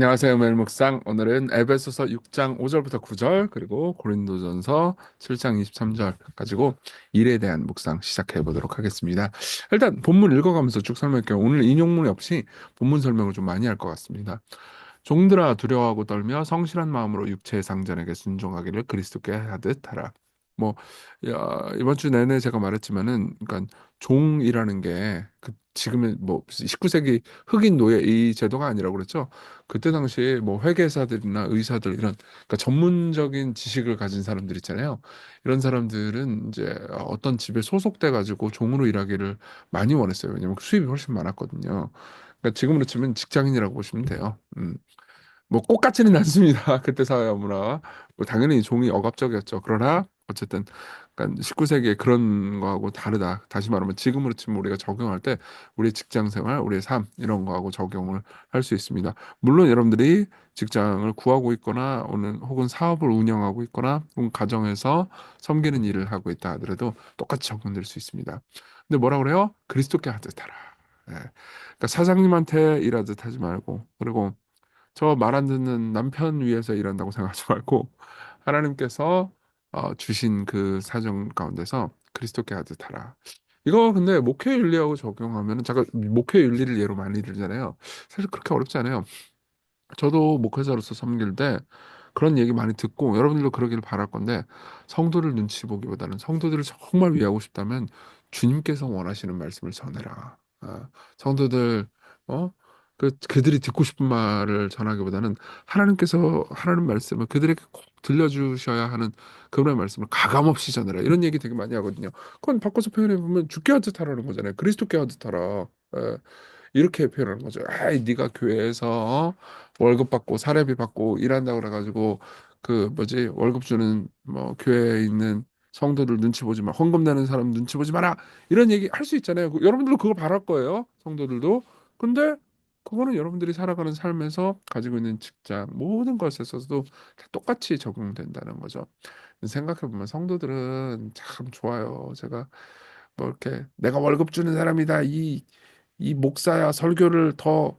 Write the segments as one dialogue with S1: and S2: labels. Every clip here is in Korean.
S1: 안녕하세요, 멜목상. 오늘은 에베소서 6장 5절부터 9절 그리고 고린도전서 7장 23절 가지고 일에 대한 묵상 시작해 보도록 하겠습니다. 일단 본문 읽어가면서 쭉 설명할게요. 오늘 인용문이 없이 본문 설명을 좀 많이 할 것 같습니다. 종들아 두려워하고 떨며 성실한 마음으로 육체의 상전에게 순종하기를 그리스도께 하듯 하라. 뭐 이번 주 내내 제가 말했지만은 그러니까 종이라는 게 그 지금의 뭐 19세기 흑인 노예 이 제도가 아니라고 그랬죠. 그때 당시에 뭐 회계사들이나 의사들 이런 그러니까 전문적인 지식을 가진 사람들 있잖아요. 이런 사람들은 이제 어떤 집에 소속돼 가지고 종으로 일하기를 많이 원했어요. 왜냐면 그 수입이 훨씬 많았거든요. 그러니까 지금으로 치면 직장인이라고 보시면 돼요. 뭐 똑같지는 않습니다. 그때 사회 문화가 뭐 당연히 종이 억압적이었죠. 그러나 어쨌든 그러니까 19세기에 그런 거하고 다르다. 다시 말하면 지금으로 치면 우리가 적용할 때 우리의 직장 생활, 우리의 삶 이런 거하고 적용을 할 수 있습니다. 물론 여러분들이 직장을 구하고 있거나 혹은 사업을 운영하고 있거나 혹은 가정에서 섬기는 일을 하고 있다 하더라도 똑같이 적용될 수 있습니다. 근데 뭐라 그래요? 그리스도께 하듯 하라. 예. 그러니까 사장님한테 일하듯 하지 말고 그리고 저 말 안 듣는 남편 위해서 일한다고 생각하지 말고 하나님께서 주신 그 사정 가운데서 그리스도께 하듯 하라. 이거 근데 목회 윤리하고 적용하면은 잠깐 목회 윤리를 예로 많이 들잖아요. 사실 그렇게 어렵지 않아요. 저도 목회자로서 섬길 때 그런 얘기 많이 듣고 여러분들도 그러기를 바랄 건데 성도를 눈치 보기보다는 성도들을 정말 위하고 싶다면 주님께서 원하시는 말씀을 전해라. 성도들 그들이 듣고 싶은 말을 전하기보다는 하나님께서 하라는 말씀을 그들에게 꼭 들려주셔야 하는 그분의 말씀을 가감없이 전해라. 이런 얘기 되게 많이 하거든요. 그건 바꿔서 표현해 보면 주께 하듯 하라는 거잖아요. 그리스도께 하듯 하라. 예. 이렇게 표현하는 거죠. 아이, 네가 교회에서 월급 받고 사례비 받고 일한다 그래가지고 그 뭐지 월급 주는 뭐 교회에 있는 성도들 눈치 보지 마, 헌금 내는 사람 눈치 보지 마라 이런 얘기 할 수 있잖아요. 여러분들도 그걸 바랄 거예요, 성도들도. 근데 그거는 여러분들이 살아가는 삶에서 가지고 있는 직장 모든 것에 있어서도 다 똑같이 적용된다는 거죠. 생각해 보면 성도들은 참 좋아요. 제가 뭐 이렇게 내가 월급 주는 사람이다 이 목사야 설교를 더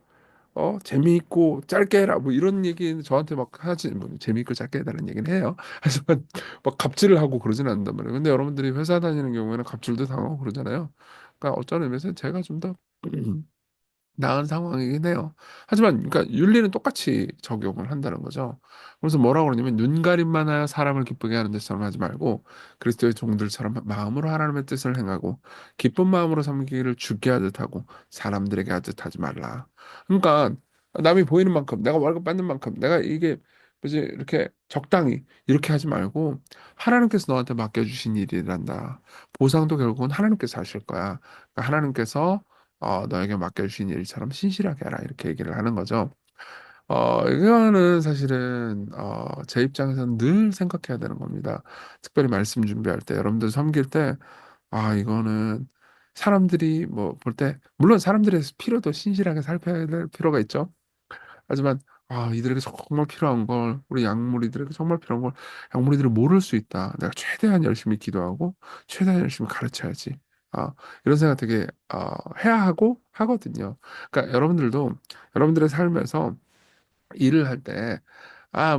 S1: 재미있고 짧게 해라 뭐 이런 얘기는 저한테 막 하지 뭐 재미있고 짧게 해달라는 얘기는 해요. 하지만 막 갑질을 하고 그러지는 않는단 말이에요. 근데 여러분들이 회사 다니는 경우에는 갑질도 당하고 그러잖아요. 그러니까 어떤 의미에서 제가 좀 더 나은 상황이긴 해요. 하지만 그러니까 윤리는 똑같이 적용을 한다는 거죠. 그래서 뭐라고 그러냐면 눈 가림만 하여 사람을 기쁘게 하는 데처럼 하지 말고 그리스도의 종들처럼 마음으로 하나님의 뜻을 행하고 기쁜 마음으로 섬기기를 주께 하듯 하고 사람들에게 하듯 하지 말라. 그러니까 남이 보이는 만큼 내가 월급 받는 만큼 내가 이게 뭐지 이렇게 적당히 이렇게 하지 말고 하나님께서 너한테 맡겨주신 일이란다. 보상도 결국은 하나님께서 하실 거야. 그러니까 하나님께서 너에게 맡겨주신 일처럼 신실하게 하라 이렇게 얘기를 하는 거죠. 이거는 사실은 제 입장에서는 늘 생각해야 되는 겁니다. 특별히 말씀 준비할 때 여러분들 섬길 때 이거는 사람들이 뭐 볼 때 물론 사람들의 필요도 신실하게 살펴야 될 필요가 있죠. 하지만 이들에게 정말 필요한 걸 우리 양무리들에게 정말 필요한 걸 양무리들이 모를 수 있다. 내가 최대한 열심히 기도하고 최대한 열심히 가르쳐야지. 이런 생각 되게 해야 하고 하거든요. 그러니까 여러분들도 여러분들의 삶에서 일을 할 때,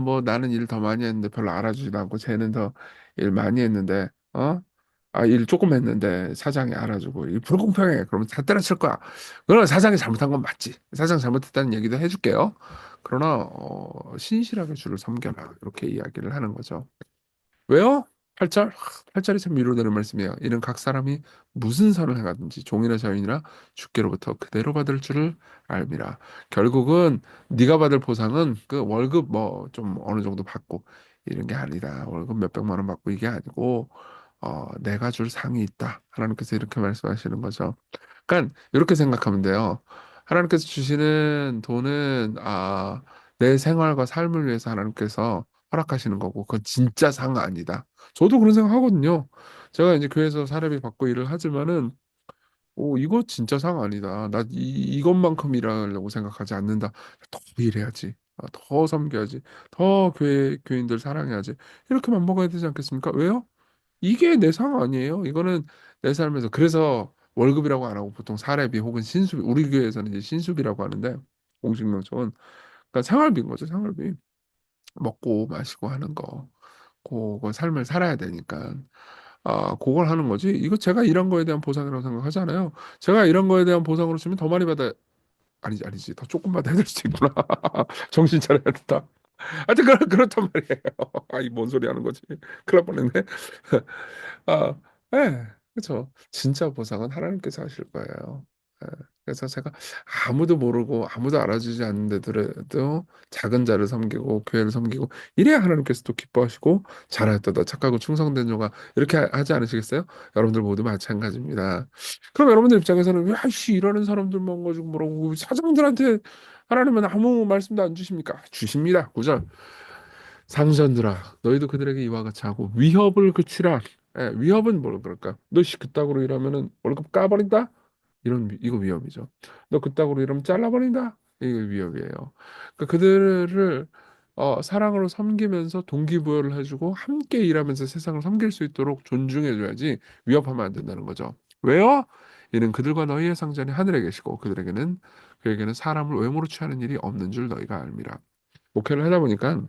S1: 뭐 나는 일 더 많이 했는데 별로 알아주지도 않고 쟤는 더 일 많이 했는데, 일 조금 했는데 사장이 알아주고 이 불공평해. 그러면 다 때려칠 거야. 그러나 사장이 잘못한 건 맞지. 사장 잘못했다는 얘기도 해줄게요. 그러나 신실하게 주를 섬겨라. 이렇게 이야기를 하는 거죠. 왜요? 8절? 8절이 참 위로되는 말씀이에요. 이는 각 사람이 무슨 선을 행하든지 종이나 자유이나 주께로부터 그대로 받을 줄을 알미라. 결국은 네가 받을 보상은 그 월급 뭐 좀 어느 정도 받고 이런 게 아니다. 월급 몇백만 원 받고 이게 아니고 내가 줄 상이 있다. 하나님께서 이렇게 말씀하시는 거죠. 그러니까 이렇게 생각하면 돼요. 하나님께서 주시는 돈은 내 생활과 삶을 위해서 하나님께서 허락하시는 거고 그건 진짜 상 아니다. 저도 그런 생각 하거든요. 제가 이제 교회에서 사례비 받고 일을 하지만은 이거 진짜 상 아니다. 나 이것만큼 일하려고 생각하지 않는다. 더 일해야지. 더 섬겨야지. 더 교인들 사랑해야지. 이렇게만 먹어야 되지 않겠습니까? 왜요? 이게 내 상 아니에요. 이거는 내 삶에서 그래서 월급이라고 안 하고 보통 사례비 혹은 신수비 우리 교회에서는 이제 신수비라고 하는데 공식 명칭은 그러니까 생활비인 거죠, 생활비. 먹고 마시고 하는 거. 그거 삶을 살아야 되니까. 그걸 하는 거지. 이거 제가 일한 거에 대한 보상이라고 생각하잖아요. 제가 이런 거에 대한 보상으로 주면 더 많이 받아, 아니지. 더 조금 받아야 될 수도 있구나. 정신 차려야 된다. 하여튼, 그렇단 말이에요. 아이, 뭔 소리 하는 거지. 큰일 날 뻔했네. 아, 예, 그렇죠. 진짜 보상은 하나님께서 하실 거예요. 예, 그래서 제가 아무도 모르고 아무도 알아주지 않는데도 작은 자를 섬기고 교회를 섬기고 이래야 하나님께서 또 기뻐하시고 잘하였다 너 착하고 충성된 종아 이렇게 하지 않으시겠어요? 여러분들 모두 마찬가지입니다. 그럼 여러분들 입장에서는 야씨 이러는 사람들만 가지고 뭐라고 사장들한테 하나님은 아무 말씀도 안 주십니까? 주십니다. 9절. 상전들아, 너희도 그들에게 이와 같이 하고 위협을 그치라. 위협은 뭘 그럴까? 너씨 그따구로 일하면은 월급 까버린다? 이거 위협이죠. 너 그따구로 일하면 잘라버린다? 이거 위협이에요. 그러니까 그들을 사랑으로 섬기면서 동기부여를 해주고 함께 일하면서 세상을 섬길 수 있도록 존중해줘야지 위협하면 안 된다는 거죠. 왜요? 이는 그들과 너희의 상전이 하늘에 계시고 그에게는 사람을 외모로 취하는 일이 없는 줄 너희가 알미라. 목회를 하다 보니까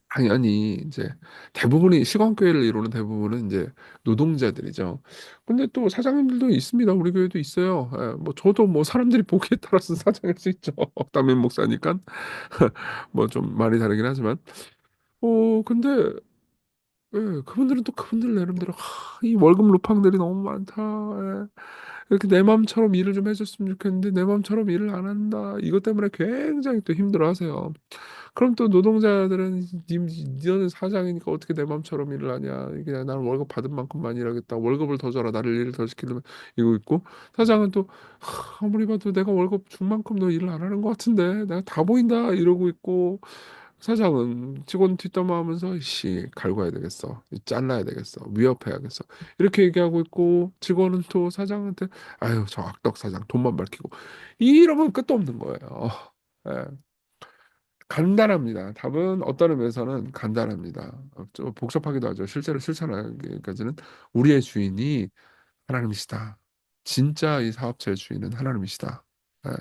S1: 당연히 이제 대부분이 시간교회를 이루는 대부분은 이제 노동자들이죠. 근데 또 사장님들도 있습니다. 우리 교회도 있어요. 뭐 저도 뭐 사람들이 보기에 따라서 사장일 수 있죠. 담임 목사니까 뭐 좀 말이 다르긴 하지만 근데 그분들은 또 그분들 나름대로 이 월급 루팡들이 너무 많다. 이렇게 내 마음처럼 일을 좀 해줬으면 좋겠는데 내 마음처럼 일을 안 한다. 이것 때문에 굉장히 또 힘들어하세요. 그럼 또 노동자들은 너는 사장이니까 어떻게 내 맘처럼 일을 하냐. 이게 나는 월급 받은 만큼만 일하겠다. 월급을 더 줘라. 나를 일을 더 시키려면 이거 있고 사장은 또 아무리 봐도 내가 월급 준 만큼 너 일을 안 하는 것 같은데 내가 다 보인다 이러고 있고 사장은 직원 뒷담화하면서 씨 갈궈야 되겠어. 잘라야 되겠어. 위협해야겠어. 이렇게 얘기하고 있고 직원은 또 사장한테 아유 저 악덕 사장 돈만 밝히고 이러면 끝도 없는 거예요. 예. 간단합니다. 답은 어떤 의미에서는 간단합니다. 좀 복잡하기도 하죠. 실제로 실천하기까지는 우리의 주인이 하나님이시다. 진짜 이 사업체의 주인은 하나님이시다. 예.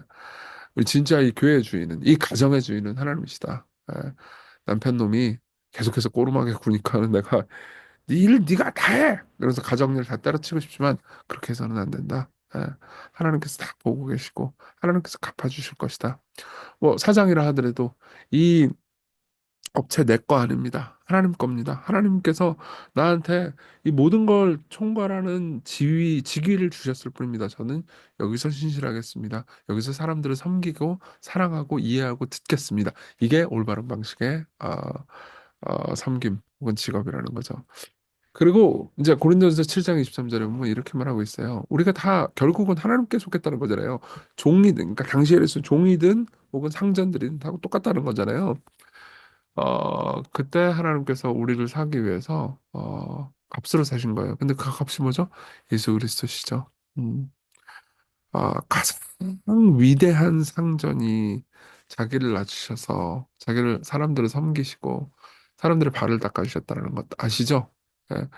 S1: 우리 진짜 이 교회의 주인은 이 가정의 주인은 하나님이시다. 남편 놈이 계속해서 꼬르마게 구니까는 내가 네 일을 네가 다 해. 그래서 가정일 다 때려치고 싶지만 그렇게 해서는 안 된다. 하나님께서 다 보고 계시고 하나님께서 갚아주실 것이다. 뭐 사장이라 하더라도 이 업체 내 거 아닙니다. 하나님 겁니다. 하나님께서 나한테 이 모든 걸 총괄하는 직위를 주셨을 뿐입니다. 저는 여기서 신실하겠습니다. 여기서 사람들을 섬기고 사랑하고 이해하고 듣겠습니다. 이게 올바른 방식의 섬김 혹은 직업이라는 거죠. 그리고 이제 고린도전서 7장 23절에 보면 이렇게 말하고 있어요. 우리가 다 결국은 하나님께 속했다는 거잖아요. 종이든 그러니까 당시에 서 종이든 혹은 상전들이든 다 똑같다는 거잖아요. 그때 하나님께서 우리를 사기 위해서 값으로 사신 거예요. 근데 그 값이 뭐죠? 예수 그리스도시죠. 음. 가장 위대한 상전이 자기를 낮추셔서 사람들을 섬기시고 사람들의 발을 닦아주셨다는 것 아시죠? 예.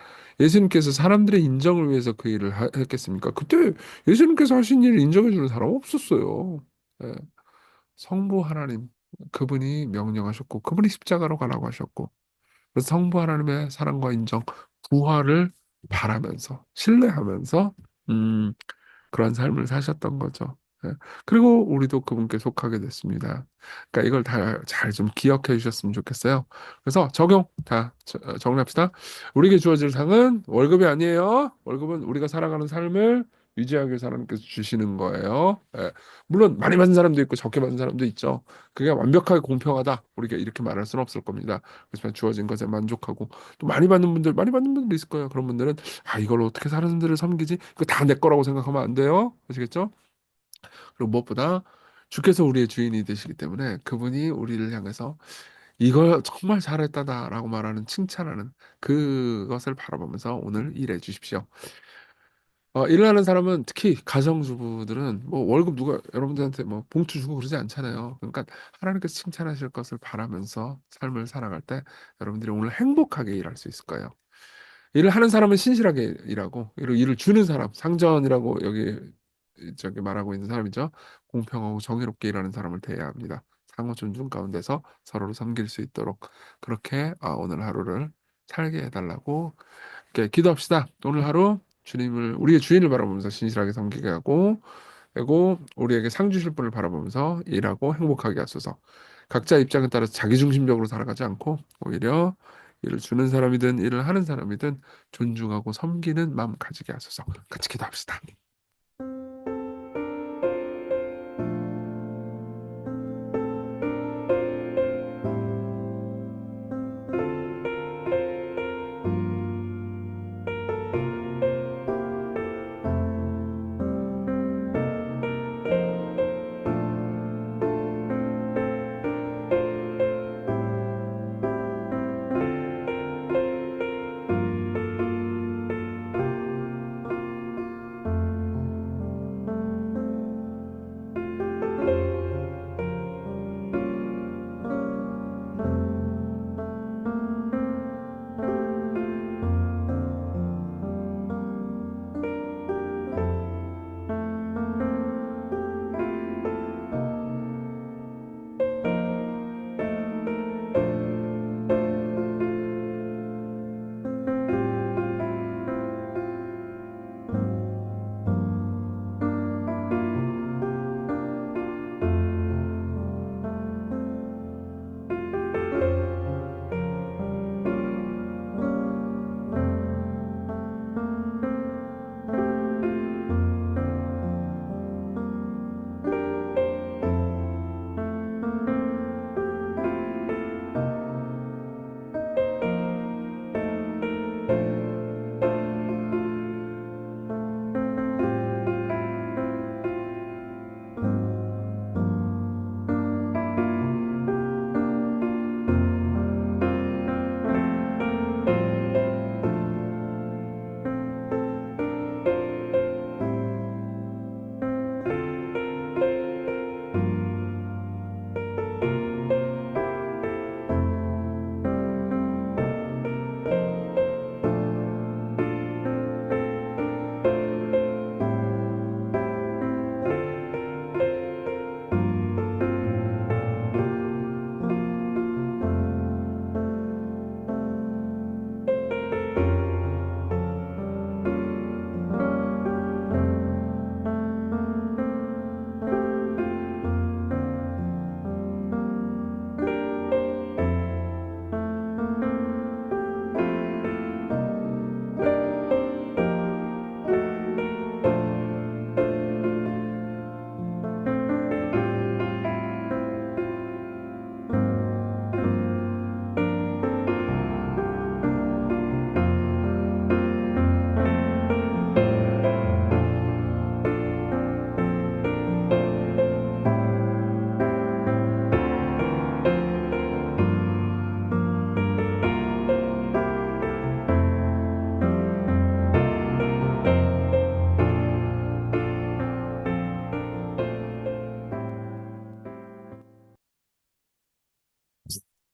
S1: 예수님께서 사람들의 인정을 위해서 그 일을 했겠습니까? 그때 예수님께서 하신 일을 인정해주는 사람 없었어요. 예. 성부 하나님 그분이 명령하셨고 그분이 십자가로 가라고 하셨고 그래서 성부 하나님의 사랑과 인정 부활을 바라면서 신뢰하면서 음, 그런 삶을 사셨던 거죠. 예. 그리고 우리도 그분께 속하게 됐습니다. 그러니까 이걸 다 잘 좀 기억해 주셨으면 좋겠어요. 그래서 적용 다 정리합시다. 우리에게 주어질 상은 월급이 아니에요. 월급은 우리가 살아가는 삶을 유지하기 위해서 하나님께서 주시는 거예요. 예. 물론 많이 받는 사람도 있고 적게 받는 사람도 있죠. 그게 완벽하게 공평하다. 우리가 이렇게 말할 수는 없을 겁니다. 그렇지만 주어진 것에 만족하고 또 많이 받는 분들도 있을 거예요. 그런 분들은 이걸 어떻게 사람들을 섬기지? 이거 다 내 거라고 생각하면 안 돼요. 아시겠죠? 그리고 무엇보다 주께서 우리의 주인이 되시기 때문에 그분이 우리를 향해서 이걸 정말 잘했다다라고 말하는 칭찬하는 그것을 바라보면서 오늘 일해 주십시오. 일을 하는 사람은 특히 가정주부들은 뭐 월급 누가 여러분들한테 뭐 봉투 주고 그러지 않잖아요. 그러니까 하나님께서 칭찬하실 것을 바라면서 삶을 살아갈 때 여러분들이 오늘 행복하게 일할 수 있을 거예요. 일을 하는 사람은 신실하게 일하고 일을 주는 사람 상전이라고 여기 저기 말하고 있는 사람이죠. 공평하고 정의롭게 일하는 사람을 대해야 합니다. 상호 존중 가운데서 서로를 섬길 수 있도록 그렇게 오늘 하루를 살게 해달라고 이렇게 기도합시다. 오늘 하루 주님을 우리의 주인을 바라보면서 신실하게 섬기게 하고 그리고 우리에게 상 주실 분을 바라보면서 일하고 행복하게 하소서. 각자 입장에 따라서 자기중심적으로 살아가지 않고 오히려 일을 주는 사람이든 일을 하는 사람이든 존중하고 섬기는 마음 가지게 하소서. 같이 기도합시다.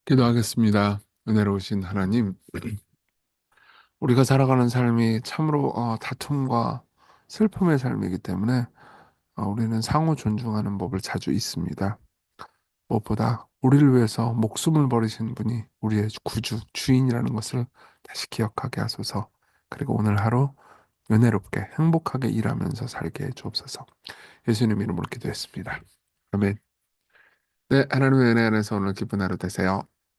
S1: 기도하겠습니다. 은혜로우신 하나님, 우리가 살아가는 삶이 참으로 다툼과 슬픔의 삶이기 때문에 우리는 상호 존중하는 법을 자주 잊습니다. 무엇보다 우리를 위해서 목숨을 버리신 분이 우리의 구주, 주인이라는 것을 다시 기억하게 하소서. 그리고 오늘 하루 은혜롭게 행복하게 일하면서 살게 해 주옵소서. 예수님 이름으로 기도했습니다. 아멘. 네, 하나님의 은혜 안에서 오늘 기쁜 하루 되세요.